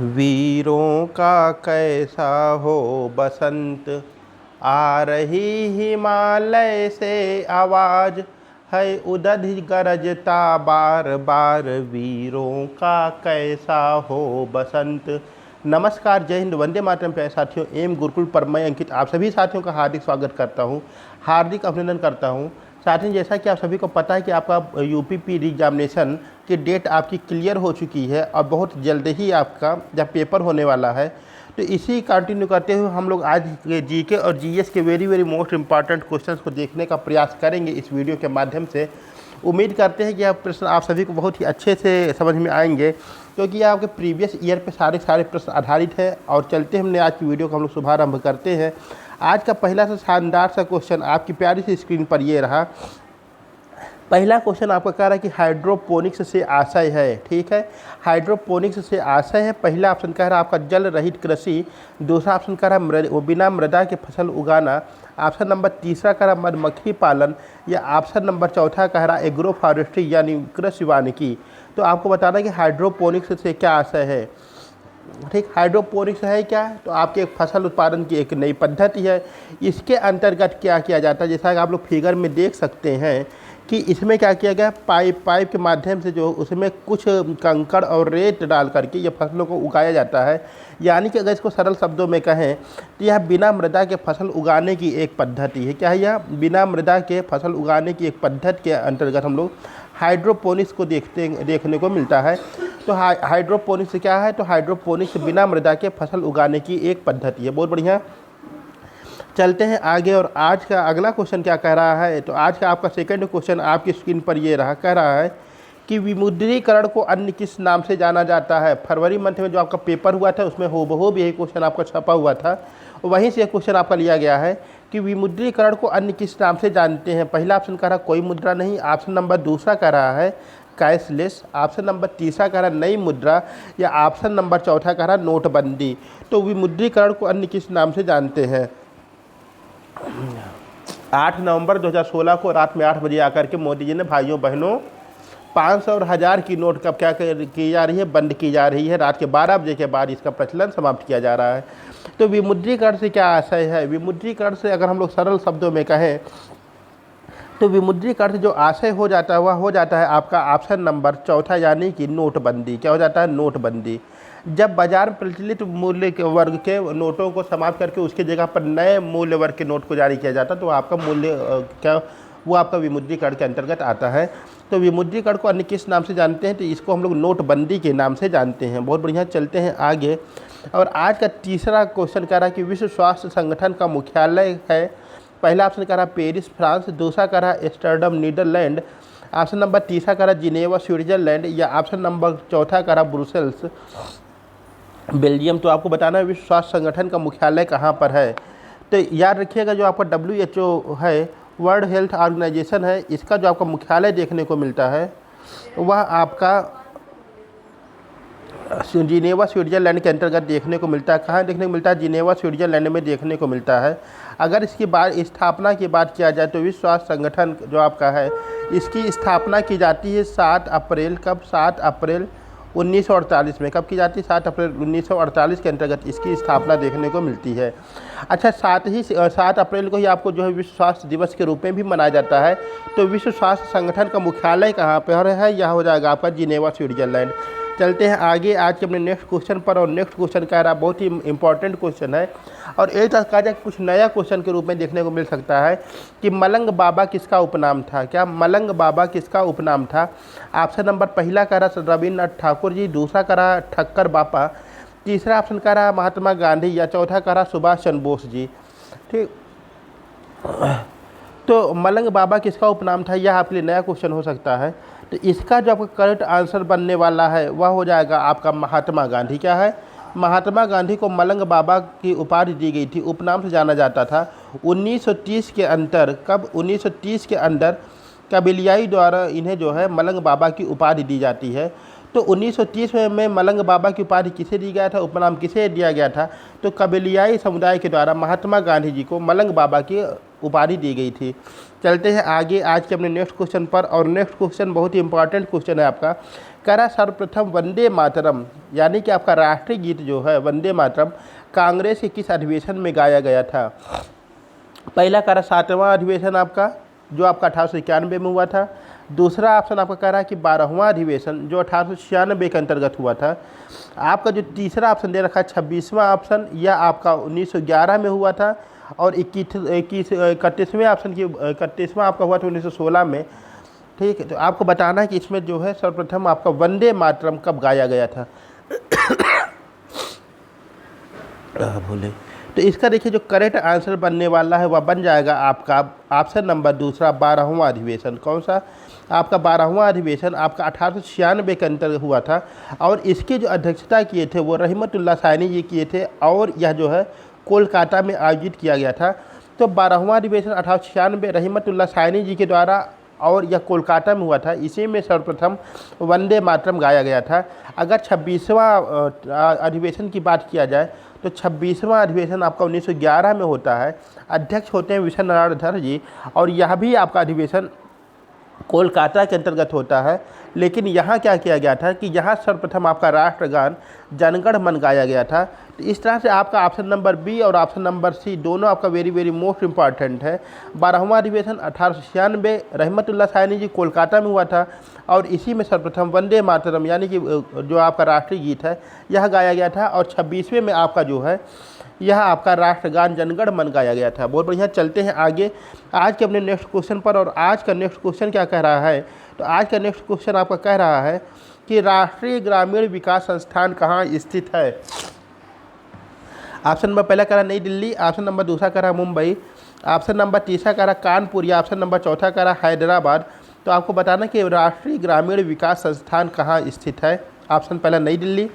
वीरों का कैसा हो बसंत, आ रही हिमालय से आवाज, है उदध गरजता बार बार, वीरों का कैसा हो बसंत। नमस्कार, जय हिंद, वंदे मातरम। प्यारे साथियों, एम गुरुकुल पर मैं अंकित आप सभी साथियों का हार्दिक स्वागत करता हूं, हार्दिक अभिनंदन करता हूं। साथियों, जैसा कि आप सभी को पता है कि आपका यूपी एग्जामिनेशन की डेट आपकी क्लियर हो चुकी है और बहुत जल्द ही आपका जब पेपर होने वाला है, तो इसी कंटिन्यू करते हुए हम लोग आज के जीके और जीएस के वेरी मोस्ट इंपॉर्टेंट क्वेश्चंस को देखने का प्रयास करेंगे इस वीडियो के माध्यम से। उम्मीद करते हैं कि यह प्रश्न आप सभी को बहुत ही अच्छे से समझ में आएंगे, क्योंकि ये आपके प्रीवियस ईयर पे सारे प्रश्न आधारित है। और चलते हमने आज की वीडियो का हम लोग शुभारंभ करते हैं। आज का पहला सा शानदार सा क्वेश्चन आपकी प्यारी सी स्क्रीन पर ये रहा। पहला क्वेश्चन आपका कह रहा है कि हाइड्रोपोनिक्स से आशय है, ठीक है। हाइड्रोपोनिक्स से आशय है। पहला ऑप्शन कह रहा है आपका जल रहित कृषि। दूसरा ऑप्शन कह रहा है बिना मृदा के फसल उगाना। ऑप्शन नंबर तीसरा कह रहा है मधुमक्खी पालन। या ऑप्शन नंबर चौथा कह रहा है एग्रो फॉरेस्ट्री यानी कृषि वानिकी। तो आपको बताना है कि हाइड्रोपोनिक्स से क्या आशय है, ठीक। हाइड्रोपोनिक्स है क्या, तो आपके फसल उत्पादन की एक नई पद्धति है। इसके अंतर्गत क्या किया जाता है, जैसा कि आप लोग फिगर में देख सकते हैं कि इसमें क्या किया गया, पाइप के माध्यम से जो उसमें कुछ कंकड़ और रेत डाल करके ये फसलों को उगाया जाता है। यानी कि अगर इसको सरल शब्दों में कहें तो यह बिना मृदा के फसल उगाने की एक पद्धति है। क्या है यह? बिना मृदा के फसल उगाने की एक पद्धति के अंतर्गत हम लोग हाइड्रोपोनिक्स को देखने को मिलता है। तो हाइड्रोपोनिक्स क्या है, तो हाइड्रोपोनिक्स बिना मृदा के फसल उगाने की एक पद्धति है। बहुत बढ़िया, चलते हैं आगे। और आज का अगला क्वेश्चन क्या कह रहा है, तो आज का आपका सेकंड क्वेश्चन आपकी स्क्रीन पर ये रहा। कह रहा है कि विमुद्रीकरण को अन्य किस नाम से जाना जाता है। फरवरी मंथ में जो आपका पेपर हुआ था उसमें हूबहू यही क्वेश्चन आपका छपा हुआ था, वहीं से क्वेश्चन आपका लिया गया है कि विमुद्रीकरण को अन्य किस नाम से जानते हैं। पहला ऑप्शन कह रहा है कोई मुद्रा नहीं। ऑप्शन नंबर दूसरा कह रहा है कैशलेस। ऑप्शन नंबर तीसरा कह रहा है नई मुद्रा। या ऑप्शन नंबर चौथा कह रहा है नोटबंदी। तो विमुद्रीकरण को अन्य किस नाम से जानते हैं। 8 नवंबर 2016 को रात में 8 बजे आकर के मोदी जी ने भाइयों बहनों 500 और 1000 की नोट कब क्या की जा रही है, बंद की जा रही है। रात के 12 बजे के बाद इसका प्रचलन समाप्त किया जा रहा है। तो विमुद्रीकरण से क्या आशय है, विमुद्रीकरण से अगर हम लोग सरल शब्दों में कहें तो विमुद्रीकरण से जो आशय हो जाता है वह हो जाता है आपका ऑप्शन नंबर चौथा यानी कि नोटबंदी। क्या हो जाता है? नोटबंदी। जब बाजार में प्रचलित मूल्य के वर्ग के नोटों को समाप्त करके उसकी जगह पर नए मूल्य वर्ग के नोट को जारी किया जाता है, तो आपका मूल्य क्या वो आपका विमुद्रीकरण के अंतर्गत आता है। तो विमुद्रीकरण को अन्य किस नाम से जानते हैं, तो इसको हम लोग नोटबंदी के नाम से जानते हैं। बहुत बढ़िया, चलते हैं आगे। और आज का तीसरा क्वेश्चन कह रहा है कि विश्व स्वास्थ्य संगठन का मुख्यालय है। पहला ऑप्शन कह रहा है पेरिस फ्रांस। दूसरा कह रहा है एम्स्टर्डम नीदरलैंड। ऑप्शन नंबर तीसरा कह रहा है जिनेवा स्विट्जरलैंड। या ऑप्शन नंबर चौथा कह रहा है ब्रुसेल्स बेल्जियम। तो आपको बताना है विश्व स्वास्थ्य संगठन का मुख्यालय कहाँ पर है। तो याद रखिएगा जो आपका WHO है, वर्ल्ड हेल्थ ऑर्गेनाइजेशन है, इसका जो आपका मुख्यालय देखने को मिलता है वह आपका जिनेवा स्विट्जरलैंड के अंतर्गत देखने को मिलता है। कहाँ देखने को मिलता है? जिनेवा स्विट्जरलैंड में देखने को मिलता है। अगर इसकी स्थापना की बात किया जाए तो विश्व स्वास्थ्य संगठन जो आपका है इसकी स्थापना की जाती है 7 अप्रैल। कब? 7 अप्रैल 1948 में। कब की जाती है? 7 अप्रैल 1948 के अंतर्गत इसकी स्थापना देखने को मिलती है। अच्छा, 7 अप्रैल को ही आपको जो है विश्व स्वास्थ्य दिवस के रूप में भी मनाया जाता है। तो विश्व स्वास्थ्य संगठन का मुख्यालय कहाँ पर है? यह हो जाएगा आपका जिनेवा स्विट्जरलैंड। चलते हैं आगे आज के अपने नेक्स्ट क्वेश्चन पर। और नेक्स्ट क्वेश्चन कह रहा है बहुत ही इंपॉर्टेंट क्वेश्चन है और एक कहा जाए कुछ नया क्वेश्चन के रूप में देखने को मिल सकता है कि मलंग बाबा किसका उपनाम था। क्या मलंग बाबा किसका उपनाम था? ऑप्शन नंबर पहला कह रहा है रविन्द्रनाथ ठाकुर जी। दूसरा कह रहा है ठक्कर बापा। तीसरा ऑप्शन कह रहा है महात्मा गांधी। या चौथा कह रहा है सुभाष चंद्र बोस जी, ठीक। तो मलंग बाबा किसका उपनाम था, यह आपके लिए नया क्वेश्चन हो सकता है। तो इसका जो आपका करेक्ट आंसर बनने वाला है वह हो जाएगा आपका महात्मा गांधी। क्या है? महात्मा गांधी को मलंग बाबा की उपाधि दी गई थी, उपनाम से जाना जाता था। 1930 के अंदर कब 1930 के अंदर कबिलियाई द्वारा इन्हें जो है मलंग बाबा की उपाधि दी जाती है। तो 1930 में मलंग बाबा की उपाधि किसे दी गया था, उपनाम किसे दिया गया था? तो कबीलियाई समुदाय के द्वारा महात्मा गांधी जी को मलंग बाबा की उपाधि दी गई थी। चलते हैं आगे आज के अपने नेक्स्ट क्वेश्चन पर, और नेक्स्ट क्वेश्चन बहुत ही इंपॉर्टेंट क्वेश्चन है आपका। कह रहा सर्वप्रथम वंदे मातरम यानी कि आपका राष्ट्रीय गीत जो है वंदे मातरम कांग्रेस के किस अधिवेशन में गाया गया था? पहला कह रहा 7वां अधिवेशन आपका जो आपका 1891 में हुआ था। दूसरा ऑप्शन आपका कह रहा है कि 12वां अधिवेशन जो 1896 के अंतर्गत हुआ था। आपका जो तीसरा ऑप्शन दे रखा है 26वां ऑप्शन, यह आपका 1911 में हुआ था। और 31वें ऑप्शन की 31वां आपका हुआ था 1916 में। ठीक है, तो आपको बताना है कि इसमें जो है सर्वप्रथम आपका वंदे मातरम कब गाया गया था। बोले तो इसका देखिए जो करेक्ट आंसर बनने वाला है वह बन जाएगा आपका ऑप्शन नंबर दूसरा 12वां अधिवेशन। कौन सा? आपका 12वां अधिवेशन आपका 1896 के अंतर हुआ था, और इसकी जो अध्यक्षता किए थे वो रहमतुल्लाह साइनी जी किए थे, और यह जो है कोलकाता में आयोजित किया गया था। तो 12वां अधिवेशन 1896 रहमतुल्लाह साइनी जी के द्वारा, और यह कोलकाता में हुआ था। इसी में सर्वप्रथम वंदे मातरम गाया गया था। अगर 26वां अधिवेशन की बात किया जाए तो 26वां अधिवेशन आपका 1911 में होता है। अध्यक्ष होते हैं विश्व नारायण धर जी, और यह भी आपका अधिवेशन कोलकाता के अंतर्गत होता है। लेकिन यहाँ क्या किया गया था कि यहाँ सर्वप्रथम आपका राष्ट्रगान जनगण मन गाया गया था। तो इस तरह से आपका ऑप्शन नंबर बी और ऑप्शन नंबर सी दोनों आपका वेरी वेरी मोस्ट इंपॉर्टेंट है। 12वां अधिवेशन 1896 रहमतुल्लाह साइनी जी कोलकाता में हुआ था, और इसी में सर्वप्रथम वंदे मातरम यानी कि जो आपका राष्ट्रीय गीत है यह गाया गया था। और 26वें में आपका जो है यह आपका राष्ट्रगान जनगण मन गाया गया था। बहुत बढ़िया, चलते हैं आगे आज के अपने नेक्स्ट क्वेश्चन पर। और आज का नेक्स्ट क्वेश्चन क्या कह रहा है? तो आज का नेक्स्ट क्वेश्चन आपका कह रहा है कि राष्ट्रीय ग्रामीण विकास संस्थान कहाँ स्थित है? ऑप्शन नंबर पहला कह रहा नई दिल्ली, ऑप्शन नंबर दूसरा कह रहा मुंबई, ऑप्शन नंबर तीसरा कह रहा कानपुर, या ऑप्शन नंबर चौथा कह रहा हैदराबाद। तो आपको बताना कि राष्ट्रीय ग्रामीण विकास संस्थान कहाँ स्थित है। ऑप्शन पहला नई दिल्ली,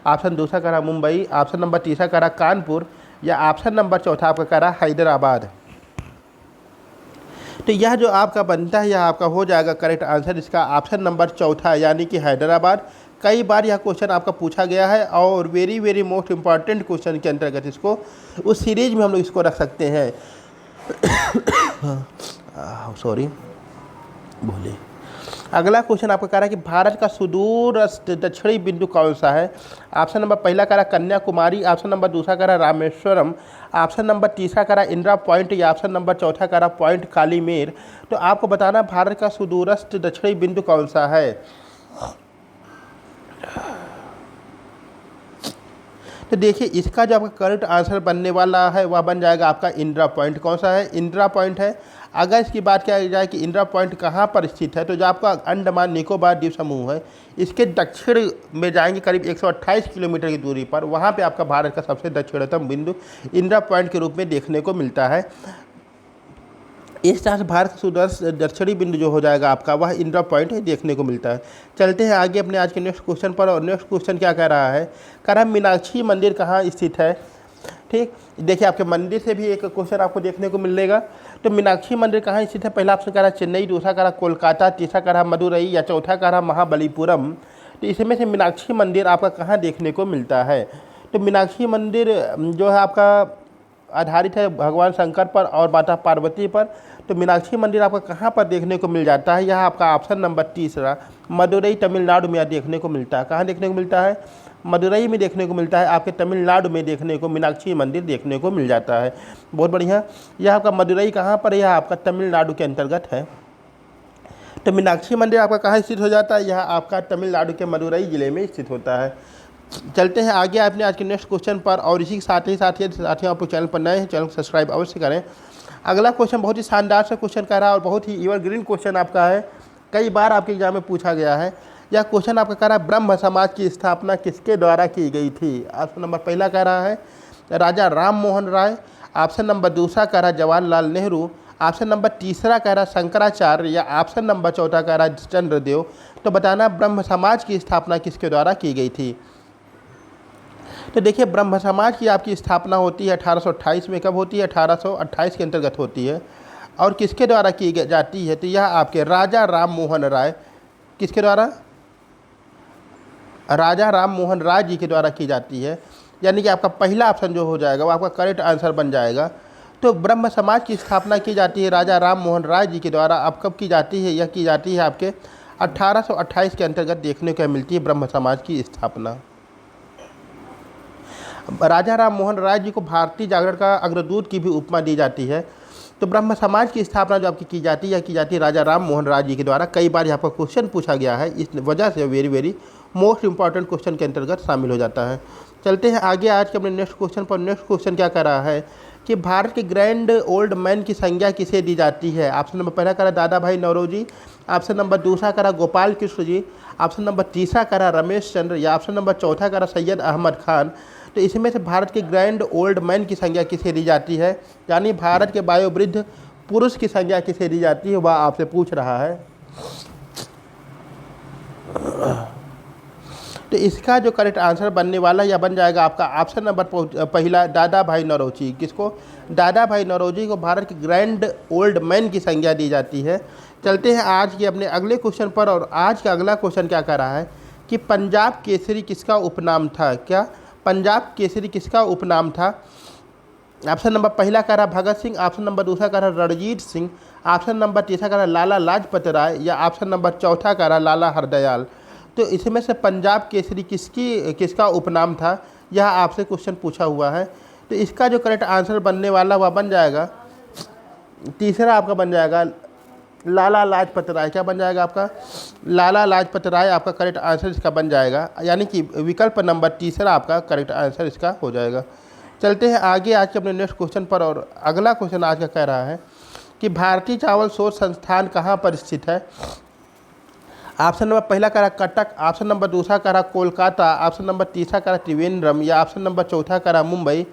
ऑप्शन दूसरा कह रहा मुंबई, ऑप्शन नंबर तीसरा कह रहा कानपुर, या ऑप्शन नंबर चौथा आपका कह रहा हैदराबाद। तो यह जो आपका बनता है यह आपका हो जाएगा करेक्ट आंसर इसका ऑप्शन नंबर चौथा यानी कि हैदराबाद। कई बार यह क्वेश्चन आपका पूछा गया है, और very very most important question के अंतर्गत इसको उस सीरीज में हम लोग इसको रख सकते हैं। सॉरी बोले। अगला क्वेश्चन आपका कह रहा है कि भारत का सुदूर दक्षिणी बिंदु कौन सा है? ऑप्शन नंबर पहला कह रहा कन्याकुमारी, ऑप्शन नंबर दूसरा कह रहा रामेश्वरम, ऑप्शन नंबर तीसरा कह रहा इंदिरा पॉइंट, या ऑप्शन नंबर चौथा कह रहा पॉइंट कालीमेर। तो आपको बताना भारत का सुदूरस्थ दक्षिणी बिंदु कौन सा है। तो देखिए इसका जो आपका करेक्ट आंसर बनने वाला है वह बन जाएगा आपका इंदिरा पॉइंट। कौन सा है? इंदिरा पॉइंट है। अगर इसकी बात किया जाए कि इंदिरा पॉइंट कहाँ पर स्थित है, तो जो आपका अंडमान निकोबार द्वीप समूह है इसके दक्षिण में जाएंगे करीब 128 किलोमीटर की दूरी पर, वहाँ पे आपका भारत का सबसे दक्षिणतम बिंदु इंदिरा पॉइंट के रूप में देखने को मिलता है। इस तरह से भारत का सुदूरस्थ दक्षिणी बिंदु जो हो जाएगा आपका वह इंदिरा पॉइंट देखने को मिलता है। चलते हैं आगे अपने आज के नेक्स्ट क्वेश्चन पर। और नेक्स्ट क्वेश्चन क्या कह रहा है? कह रहा है मीनाक्षी मंदिर कहाँ स्थित है। ठीक, देखिए आपके मंदिर से भी एक क्वेश्चन आपको देखने को मिलेगा। तो मीनाक्षी मंदिर कहाँ स्थित है? पहला ऑप्शन कह रहा चेन्नई, दूसरा कह रहा कोलकाता, तीसरा कह रहा मदुरई, या चौथा कह रहा महाबलीपुरम। तो इसमें से मीनाक्षी मंदिर आपका कहाँ देखने को मिलता है? तो मीनाक्षी मंदिर जो है आपका आधारित है भगवान शंकर पर और माता पार्वती पर। तो मीनाक्षी मंदिर आपका कहाँ पर देखने को मिल जाता है? यह आपका ऑप्शन नंबर तीसरा मदुरई तमिलनाडु में देखने को मिलता है। कहाँ देखने को मिलता है? मदुरई में देखने को मिलता है, आपके तमिलनाडु में देखने को मीनाक्षी मंदिर देखने को मिल जाता है। बहुत बढ़िया। यह आपका मदुरई कहाँ पर है? यह आपका तमिलनाडु के अंतर्गत है। तो मीनाक्षी मंदिर आपका कहाँ स्थित हो जाता है? यह आपका तमिलनाडु के मदुरई जिले में स्थित होता है। चलते हैं आगे अपने आज के नेक्स्ट क्वेश्चन पर। और इसी के साथ ही साथियों आप चैनल पर नए हैं चैनल को सब्सक्राइब अवश्य करें। अगला क्वेश्चन बहुत ही शानदार सा क्वेश्चन कह रहा है और बहुत ही एवरग्रीन क्वेश्चन आपका है, कई बार आपके एग्जाम में पूछा गया है। यह क्वेश्चन आपका कह रहा है ब्रह्म समाज की स्थापना किसके द्वारा की गई थी? ऑप्शन नंबर पहला कह रहा है राजा राम मोहन राय, ऑप्शन नंबर दूसरा कह रहा है जवाहरलाल नेहरू, ऑप्शन नंबर तीसरा कह रहा शंकराचार्य, या ऑप्शन नंबर चौथा कह रहा चंद्रदेव। तो बताना ब्रह्म समाज की स्थापना किसके द्वारा की गई थी। तो देखिए ब्रह्म समाज की आपकी स्थापना होती है 1828 में। कब होती है? 1828 के अंतर्गत होती है। और किसके द्वारा की जाती है? तो यह आपके राजा राम मोहन राय किसके द्वारा? राजा राम मोहन राय जी के द्वारा की जाती है, यानी कि आपका पहला ऑप्शन जो हो जाएगा वो आपका करेक्ट आंसर बन जाएगा। तो ब्रह्म समाज की स्थापना की जाती है राजा राम मोहन राय जी के द्वारा। अब कब की जाती है? यह की जाती है आपके 1828 के अंतर्गत देखने को मिलती है ब्रह्म समाज की स्थापना। राजा राम मोहन राय जी को भारतीय जागरण का अग्रदूत की भी उपमा दी जाती है। तो ब्रह्म समाज की स्थापना जो आपकी की जाती है, की जाती है राजा राम मोहन राय जी के द्वारा। कई बार यहाँ पर क्वेश्चन पूछा गया है, इस वजह से very very most important question के अंतर्गत शामिल हो जाता है। चलते हैं आगे आज के अपने नेक्स्ट क्वेश्चन पर। नेक्स्ट क्वेश्चन क्या कर रहा है कि भारत के ग्रैंड ओल्ड मैन की संज्ञा किसे दी जाती है? ऑप्शन नंबर पहला करा दादा भाई नौरोजी, ऑप्शन नंबर दूसरा करा गोपाल कृष्ण जी, ऑप्शन नंबर तीसरा करा रमेश चंद्र, या ऑप्शन नंबर चौथा करा सैयद अहमद खान। तो इसमें से भारत के ग्रैंड ओल्ड मैन की संज्ञा किसे दी जाती है, यानी भारत के वयोवृद्ध पुरुष की संज्ञा किसे दी जाती है, वह आपसे पूछ रहा है। तो इसका जो करेक्ट आंसर बनने वाला या बन जाएगा आपका ऑप्शन नंबर पहला दादा भाई नौरोजी। किसको? दादा भाई नौरोजी को भारत के ग्रैंड ओल्ड मैन की संज्ञा दी जाती है। चलते हैं आज के अपने अगले क्वेश्चन पर। और आज का अगला क्वेश्चन क्या कर रहा है कि पंजाब केसरी किसका उपनाम था? क्या पंजाब केसरी किसका उपनाम था? ऑप्शन नंबर पहला कह रहा भगत सिंह, ऑप्शन नंबर दूसरा कह रहा रणजीत सिंह, ऑप्शन नंबर तीसरा कह रहा लाला लाजपत राय, या ऑप्शन नंबर चौथा कह रहा लाला हरदयाल। तो इसमें से पंजाब केसरी किसका उपनाम था, यह आपसे क्वेश्चन पूछा हुआ है। तो इसका जो करेक्ट आंसर बनने वाला वह बन जाएगा तीसरा, आपका बन जाएगा लाला लाजपत राय। क्या बन जाएगा आपका? लाला लाजपत राय आपका करेक्ट आंसर इसका बन जाएगा, यानी कि विकल्प नंबर तीसरा आपका करेक्ट आंसर इसका हो जाएगा। चलते हैं आगे आज के अपने नेक्स्ट क्वेश्चन पर। और अगला क्वेश्चन आज का कह रहा है कि भारतीय चावल शोध संस्थान कहाँ पर स्थित है? ऑप्शन नंबर पहला कह रहा कटक, ऑप्शन नंबर दूसरा कह रहा कोलकाता, ऑप्शन नंबर तीसरा कह रहा त्रिवेंद्रम, या ऑप्शन नंबर चौथा कह रहा मुंबई।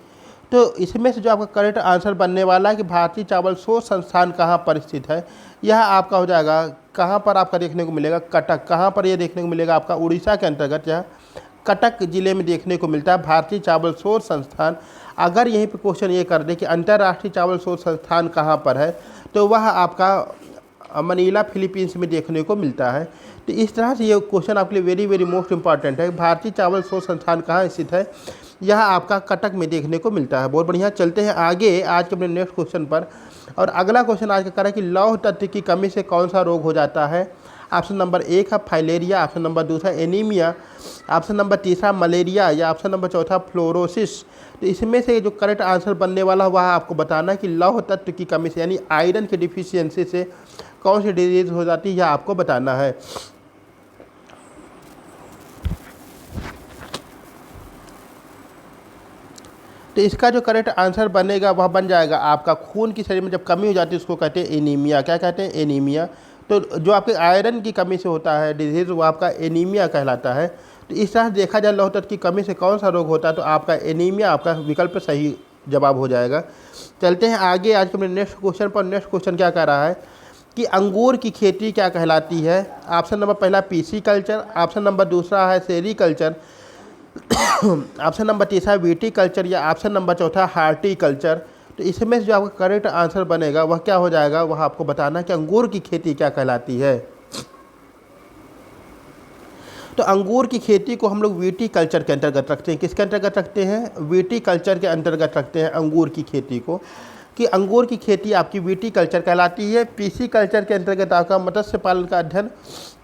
तो इसमें से जो आपका करेक्ट आंसर बनने वाला है कि भारतीय चावल शोध संस्थान कहाँ पर स्थित है, यह आपका हो जाएगा कहाँ पर आपका देखने को मिलेगा? कटक। कहाँ पर यह देखने को मिलेगा? आपका उड़ीसा के अंतर्गत यह कटक जिले में देखने को मिलता है भारतीय चावल शोध संस्थान। अगर यहीं पे क्वेश्चन ये कर दे कि अंतर्राष्ट्रीय चावल शोध संस्थान कहाँ पर है, तो वह आपका मनीला फिलीपींस में देखने को मिलता है। तो इस तरह से ये क्वेश्चन आपके लिए वेरी वेरी मोस्ट इंपॉर्टेंट है। भारतीय चावल शोध संस्थान कहाँ स्थित है, यह आपका कटक में देखने को मिलता है। बहुत बढ़िया। चलते हैं आगे आज के अपने नेक्स्ट क्वेश्चन पर। और अगला क्वेश्चन आज का कह रहा है कि लौह तत्व की कमी से कौन सा रोग हो जाता है? ऑप्शन नंबर एक है फाइलेरिया, ऑप्शन नंबर दूसरा एनीमिया, ऑप्शन नंबर तीसरा मलेरिया, या ऑप्शन नंबर चौथा फ्लोरोसिस। तो इसमें से जो करेक्ट आंसर बनने वाला वह आपको बताना है कि लौह तत्व की कमी से यानी आयरन की डिफिशियंसी से कौन सी डिजीज हो जाती है, यह आपको बताना है। तो इसका जो करेक्ट आंसर बनेगा वह बन जाएगा आपका खून की शरीर में जब कमी हो जाती है उसको कहते हैं एनीमिया। क्या कहते हैं? एनीमिया। तो जो आपके आयरन की कमी से होता है डिजीज़, वो आपका एनीमिया कहलाता है। तो इस तरह से देखा जाए लौह तत्व की कमी से कौन सा रोग होता है, तो आपका एनीमिया आपका विकल्प सही जवाब हो जाएगा। चलते हैं आगे आज के अपने नेक्स्ट क्वेश्चन पर। नेक्स्ट क्वेश्चन क्या कह रहा है कि अंगूर की खेती क्या कहलाती है? ऑप्शन नंबर पहला पीसी कल्चर, ऑप्शन नंबर दूसरा है सेरी कल्चर, ऑप्शन नंबर तीसरा वीटी कल्चर, या ऑप्शन नंबर चौथा हार्टी कल्चर। तो इसमें से जो आपका करेक्ट आंसर बनेगा वह क्या हो जाएगा, वह आपको बताना कि अंगूर की खेती क्या कहलाती है। तो अंगूर की खेती को हम लोग वीटी कल्चर के अंतर्गत रखते हैं। किसके अंतर्गत रखते हैं? वीटी कल्चर के अंतर्गत रखते हैं अंगूर की खेती को, कि अंगूर की खेती आपकी वीटी कल्चर कहलाती है। पीसी कल्चर के अंतर्गत आपका मत्स्य पालन का अध्ययन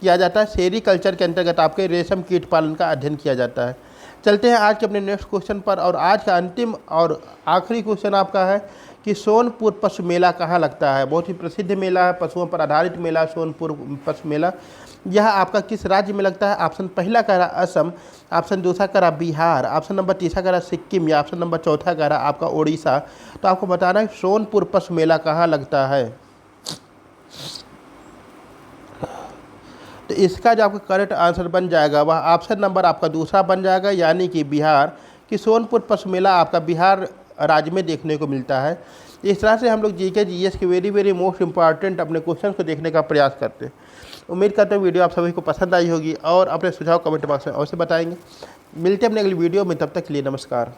किया जाता है। सेरी कल्चर के अंतर्गत आपके रेशम कीट पालन का अध्ययन किया जाता है। चलते हैं आज के अपने नेक्स्ट क्वेश्चन पर। और आज का अंतिम और आखिरी क्वेश्चन आपका है कि सोनपुर पशु मेला कहाँ लगता है? बहुत ही प्रसिद्ध मेला है, पशुओं पर आधारित मेला सोनपुर पशु मेला। यह आपका किस राज्य में लगता है? ऑप्शन पहला कह रहा असम, ऑप्शन दूसरा कह रहा बिहार, ऑप्शन नंबर तीसरा कह रहा सिक्किम, या ऑप्शन नंबर चौथा कह रहा आपका उड़ीसा। तो आपको बताना है सोनपुर पशु मेला कहाँ लगता है। तो इसका जो आपका करेक्ट आंसर बन जाएगा वह ऑप्शन नंबर आपका दूसरा बन जाएगा, यानी कि बिहार, कि सोनपुर पशु मेला आपका बिहार राज्य में देखने को मिलता है। इस तरह से हम लोग जीके जीएस के वेरी वेरी मोस्ट इंपॉर्टेंट अपने क्वेश्चन को देखने का प्रयास करते हैं। उम्मीद करते हैं वीडियो आप सभी को पसंद आई होगी और अपने सुझाव कमेंट बॉक्स में अवश्य बताएंगे। मिलते हैं अपने अगली वीडियो में, तब तक के लिए नमस्कार।